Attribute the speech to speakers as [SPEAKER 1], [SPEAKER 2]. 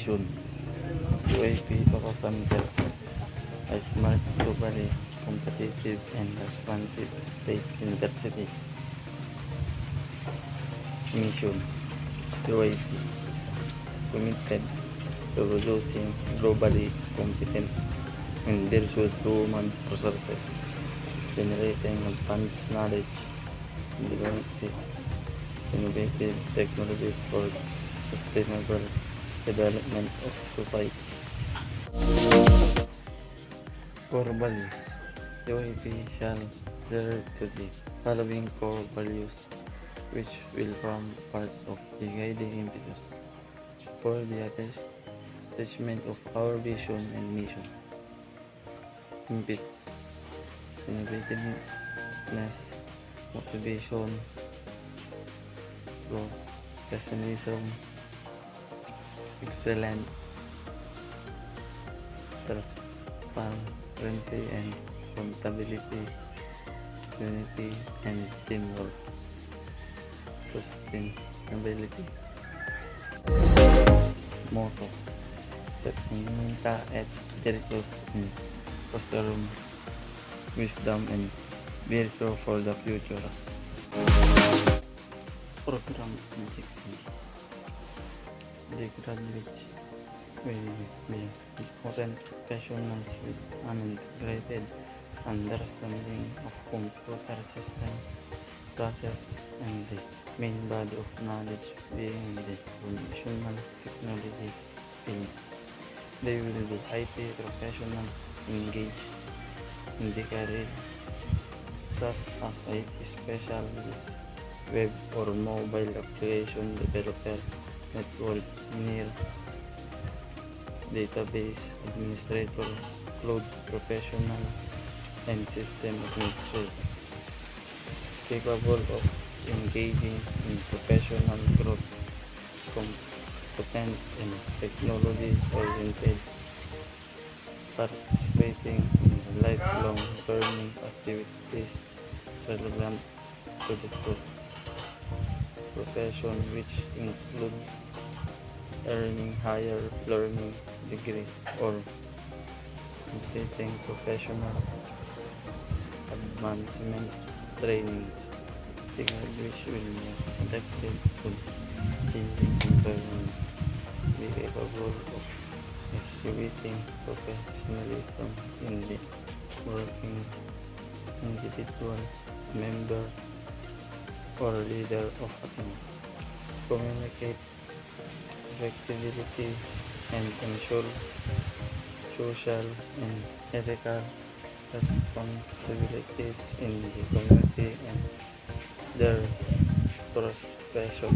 [SPEAKER 1] mission. UAP focus on a smart, globally competitive, and responsive state university. Mission. UAP committed to producing globally competent and virtuous human resources, generating advanced knowledge, and developing innovative technologies for sustainable development of society. Core values. UAP shall adhere to the following core values, which will form parts of the guiding impetus for the attachment of our vision and mission. Impetus: innovativeness, motivation, professionalism, excellent, transparency and accountability, unity and teamwork, sustainability. Motto: Septimenta et Virtus in Prospero, wisdom and virtue for the future. Program objectives. The graduates will be important professionals with an integrated understanding of computer system process and the main body of knowledge being the informational technology field. They will be IT professionals engaged in the career such as IT specialist, web or mobile application developer, network engineer, database administrator, cloud professionals, and system administrator, capable of engaging in professional growth, competent and technology-oriented, participating in lifelong learning activities relevant to the profession, which includes earning higher learning degree or completing professional advancement training. The graduates will be adapted to changing environment, be capable of exhibiting professionalism in the working individual, member, or leader of a team, communicate effectively, and ensure social and ethical responsibilities in the community and their profession.